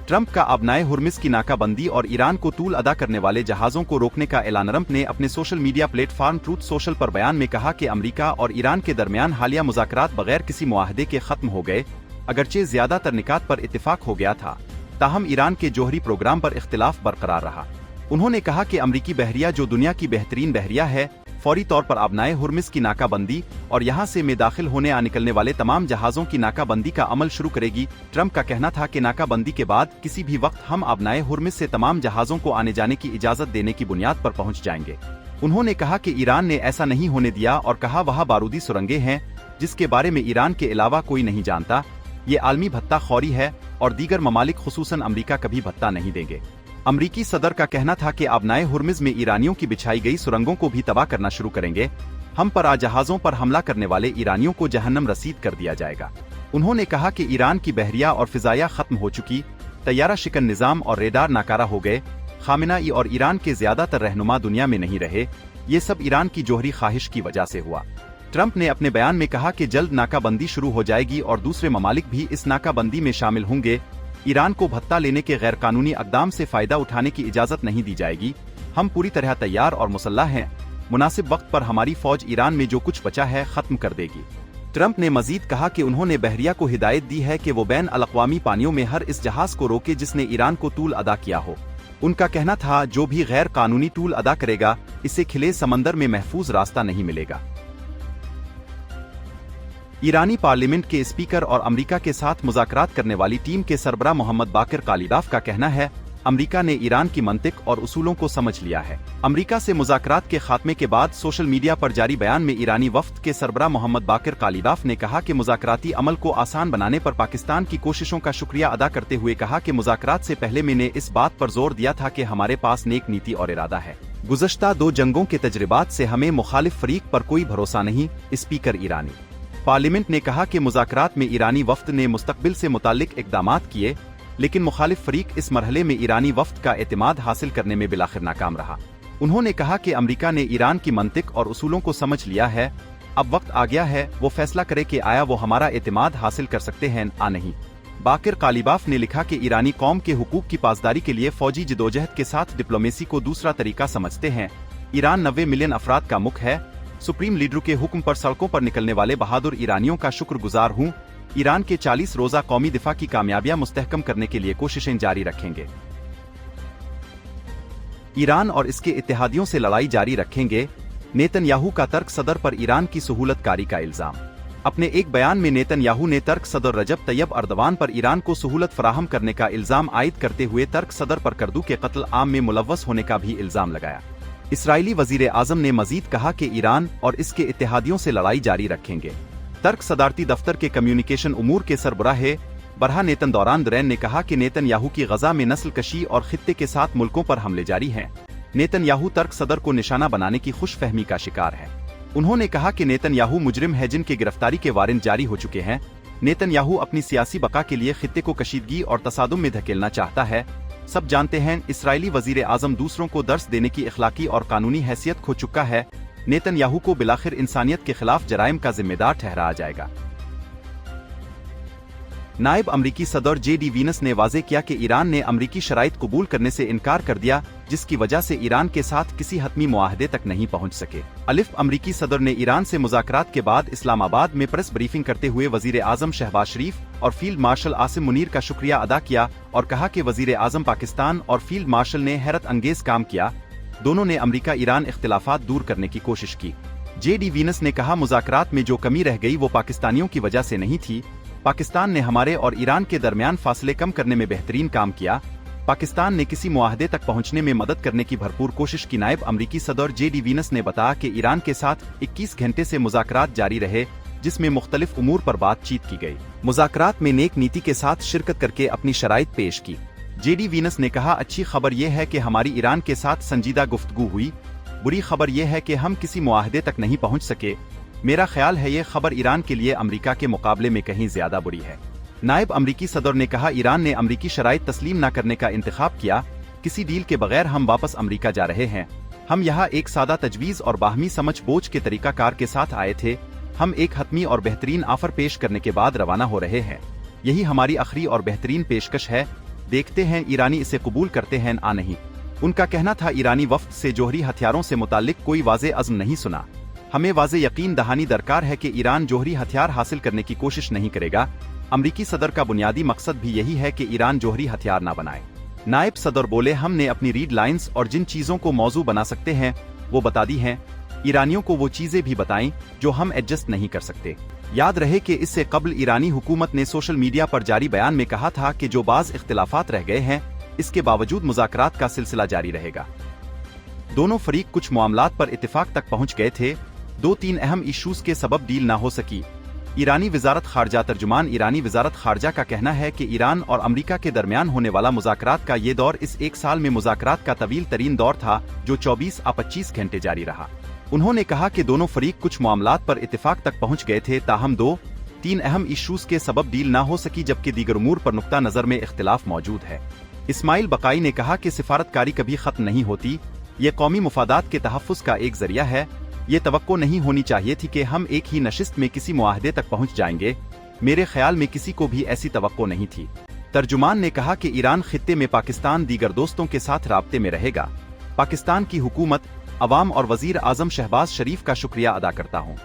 Trump का आबनाए Hormuz की नाकाबंदी और ईरान को तूल अदा करने वाले जहाजों को रोकने का ऐलान। ट्रंप ने अपने social media platform truth social पर बयान में कहा कि अमेरिका और ईरान के दरमियान हालिया मुज़ाकरात बगैर किसी मुआहदे के खत्म हो गए, अगरचे ज्यादातर निकात पर इत्तिफाक हो गया था, ताहम ईरान के जौहरी प्रोग्राम पर इख्तिलाफ बरकरार रहा। उन्होंने कहा कि अमरीकी बहरिया, जो दुनिया की बेहतरीन बहरिया है, फौरी तौर पर आबनाए हुर्मुज़ की नाकाबंदी और यहां से में दाखिल होने आ निकलने वाले तमाम जहाजों की नाकाबंदी का अमल शुरू करेगी। ट्रंप का कहना था कि नाकाबंदी के बाद किसी भी वक्त हम आबनाए हुर्मुज़ से तमाम जहाजों को आने जाने की इजाजत देने की बुनियाद पर पहुंच जाएंगे। उन्होंने कहा कि ईरान ने ऐसा नहीं होने दिया और कहा वहां बारूदी सुरंगें हैं जिसके बारे में ईरान के अलावा कोई नहीं जानता। ये आलमी भत्ता खौरी है और दीगर ममालिक खुसूसन अमरीका कभी भत्ता नहीं देंगे। अमरीकी सदर का कहना था कि आबनाए हुर्मुज़ में ईरानियों की बिछाई गई सुरंगों को भी तबाह करना शुरू करेंगे। हम पर जहाजों पर हमला करने वाले ईरानियों को जहन्नम रसीद कर दिया जाएगा। उन्होंने कहा कि ईरान की बहरिया और फिजाया खत्म हो चुकी, तैयारा शिकन निजाम और रेडार नाकारा हो गए। खामेनेई और ईरान के ज्यादातर रहनुमा दुनिया में नहीं रहे। ये सब ईरान की जोहरी ख्वाहिश की वजह से हुआ। ट्रंप ने अपने बयान में कहा कि जल्द नाकाबंदी शुरू हो जाएगी और दूसरे ममालिक भी इस नाकाबंदी में शामिल होंगे। ईरान को भत्ता लेने के गैर कानूनी अक़दाम से फायदा उठाने की इजाजत नहीं दी जाएगी। हम पूरी तरह तैयार और मुसल्लह हैं। मुनासिब वक्त पर हमारी फौज ईरान में जो कुछ बचा है खत्म कर देगी। ट्रंप ने मजीद कहा कि उन्होंने बहरिया को हिदायत दी है कि वो बैन अल-अक़वामी पानियों में हर इस जहाज को रोके जिसने ईरान को तूल अदा किया हो। उनका कहना था, जो भी गैर कानूनी तूल अदा करेगा, इसे खिले समंदर में महफूज रास्ता नहीं मिलेगा। ईरानी पार्लियामेंट के स्पीकर और अमेरिका के साथ मुज़ाकरात करने वाली टीम के सरबराह मोहम्मद बाकिर कालिबाफ का कहना है, अमेरिका ने ईरान की मंतिक और उसूलों को समझ लिया है। अमेरिका से मुज़ाकरात के खात्मे के बाद सोशल मीडिया पर जारी बयान में ईरानी वफ्द के सरबराह मोहम्मद बाकिर कालिबाफ ने कहा कि मुज़ाकराती अमल को आसान बनाने पर पाकिस्तान की कोशिशों का शुक्रिया अदा करते हुए कहा कि मुज़ाकरात से पहले मैंने इस बात पर जोर दिया था कि हमारे पास नेक नीति और इरादा है। गुज़श्ता 2 जंगों के तजर्बात से हमें मुखालिफ फरीक पर कोई भरोसा नहीं। स्पीकर ईरानी पार्लियामेंट ने कहा कि मुज़ाकरात में ईरानी वफ्द ने मुस्तकबिल से मुताल्लिक इक़दामात किए, लेकिन मुखालिफ फरीक इस मरहले में ईरानी वफ्द का एतमाद हासिल करने में बिलाखिर नाकाम रहा। उन्होंने कहा कि अमेरिका ने ईरान की मंतिक और उसूलों को समझ लिया है। अब वक्त आ गया है वो फैसला करे कि आया वो हमारा एतमाद हासिल कर सकते हैं या नहीं। बाकिर कालिबाफ ने लिखा कि ईरानी कौम के हुकूक की पासदारी के लिए फौजी जदोजहद के साथ डिप्लोमेसी को दूसरा तरीका समझते हैं। ईरान 90 मिलियन अफराद का मुल्क है। सुप्रीम लीडर के हुक्म पर सड़कों पर निकलने वाले बहादुर ईरानियों का शुक्रगुजार हूँ। ईरान के 40 रोजा कौमी दिफा की कामयाबियां मुस्तहकम करने के लिए कोशिशें जारी रखेंगे। ईरान और इसके इत्तेहादियों से लड़ाई जारी रखेंगे। नेतन्याहू का तर्क सदर पर ईरान की सहूलतकारी का इल्जाम। अपने एक बयान में नेतन्याहू ने तर्क सदर रजब तैयब अर्दवान पर ईरान को सहूलत फराहम करने का इल्जाम आयद करते हुए तर्क सदर पर करदू के कत्ल आम में मुलव्वस होने का भी इल्जाम लगाया। इसराइली वजीर आजम ने मजीद कहा कि ईरान और इसके इत्तेहादियों से लड़ाई जारी रखेंगे। तर्क सदारती दफ्तर के कम्युनिकेशन उमूर के सरबराह बरहा नेतन दौरान दुरैन ने कहा कि नेतन्याहू की गजा में नस्ल कशी और खित्ते के साथ मुल्कों पर हमले जारी हैं। नेतन्याहू तर्क सदर को निशाना बनाने की खुश फहमी का शिकार है। उन्होंने कहा कि नेतन्याहू मुजरिम है जिनके गिरफ्तारी के वारंट जारी हो चुके हैं। नेतन्याहू अपनी सियासी बका के लिए खित्ते को कशीदगी और तसादुम में धकेलना चाहता है। सब जानते हैं इसराइली वजीर आजम दूसरों को दर्स देने की इखलाकी और कानूनी हैसियत खो चुका है। नेतन्याहू को बिलाखिर इंसानियत के खिलाफ जराइम का जिम्मेदार ठहराया जाएगा। नायब अमरीकी सदर JD वीनस ने वाजे किया कि ईरान ने अमरीकी शराइत कबूल करने से इनकार कर दिया, जिसकी वजह से ईरान के साथ किसी हतमी मुआहदे तक नहीं पहुंच सके। अमरीकी सदर ने ईरान से मुज़ाकरात के बाद इस्लामाबाद में प्रेस ब्रीफिंग करते हुए वजीर आजम शहबाज शरीफ और फील्ड मार्शल आसिम मुनीर का शुक्रिया अदा किया और कहा कि वजीर आजम पाकिस्तान और फील्ड मार्शल ने हैरत अंगेज काम किया। दोनों ने अमरीका ईरान इख्तिलाफात दूर करने की कोशिश की। JD वीनस ने कहा, मुज़ाकरात में जो कमी रह गई वो पाकिस्तानियों की वजह से नहीं थी। पाकिस्तान ने हमारे और ईरान के दरमियान फासले कम करने में बेहतरीन काम किया। पाकिस्तान ने किसी मुआहदे तक पहुंचने में मदद करने की भरपूर कोशिश की। नायब अमरीकी सदर JD वीनस ने बताया कि ईरान के साथ 21 घंटे से मुज़ाकरात जारी रहे, जिसमें मुख्तलिफ उमूर पर बातचीत की गई। मुज़ाकरात में नेक नीति के साथ शिरकत करके अपनी शराइत पेश की। JD वीनस ने कहा, अच्छी खबर यह है कि हमारी ईरान के साथ संजीदा गुफ्तगू हुई। बुरी खबर यह है कि हम किसी मुआहदे तक नहीं पहुंच सके। मेरा ख्याल है ये खबर ईरान के लिए अमेरिका के मुकाबले में कहीं ज्यादा बुरी है। नायब अमरीकी सदर ने कहा, ईरान ने अमरीकी शराइत तस्लीम न करने का इंतखाब किया। किसी डील के बगैर हम वापस अमरीका जा रहे हैं। हम यहाँ एक सादा तजवीज़ और बाहमी समझ बोझ के तरीकाकार के साथ आए थे। हम एक हतमी और बेहतरीन ऑफर पेश करने के बाद रवाना हो रहे हैं। यही हमारी आखिरी और बेहतरीन पेशकश है। देखते हैं ईरानी इसे कबूल करते हैं आ नहीं। उनका कहना था ईरानी वफ्द से जोहरी हथियारों से मुताल्लिक कोई वाज़े अज़्म नहीं सुना। हमें वाज़े यकीन दहानी दरकार है कि ईरान जोहरी हथियार हासिल करने की कोशिश नहीं करेगा। अमरीकी सदर का बुनियादी मकसद भी यही है कि ईरान जोहरी हथियार ना बनाए। नायब सदर बोले, हमने अपनी रीड लाइंस और जिन चीज़ों को मौजू बना सकते हैं वो बता दी हैं। ईरानियों को वो चीज़ें भी बताएं जो हम एडजस्ट नहीं कर सकते। याद रहे कि इससे कबल ईरानी हुकूमत ने सोशल मीडिया पर जारी बयान में कहा था कि जो बाज़ इख्तिलाफात रह गए हैं इसके बावजूद मुज़ाकरात का सिलसिला जारी रहेगा। दोनों फरीक कुछ मामलात पर इत्तेफाक तक पहुंच गए थे। 2-3 अहम इशूज़ के सबब डील ना हो सकी। ईरानी वजारत खारजा तर्जुमान ईरानी वजारत खारजा का कहना है कि ईरान और अमरीका के दरमियान होने वाला मुज़ाकरात का ये दौर इस एक साल में मुज़ाकरात का तवील तरीन दौर था जो 24-25 घंटे जारी रहा। उन्होंने कहा कि दोनों फरीक कुछ मामलात पर इत्तेफाक तक पहुंच गए थे, ताहम 2-3 अहम इशूज़ के सबब डील ना हो सकी, जबकि दीगर उमूर पर नुक्ता नज़र में इख्तिलाफ मौजूद है। इस्माइल बकाई ने कहा कि सिफारतकारी कभी खत्म नहीं होती, ये कौमी मुफादात के तहफ़्फ़ुज़ का एक जरिया है। ये तवक्को नहीं होनी चाहिए थी कि हम एक ही नशिस्त में किसी मुआहदे तक पहुंच जाएंगे। मेरे ख्याल में किसी को भी ऐसी तवक्को नहीं थी। तर्जुमान ने कहा कि ईरान खित्ते में पाकिस्तान दीगर दोस्तों के साथ राब्ते में रहेगा। पाकिस्तान की हुकूमत, अवाम और वजीर आज़म शहबाज शरीफ का शुक्रिया अदा करता हूँ।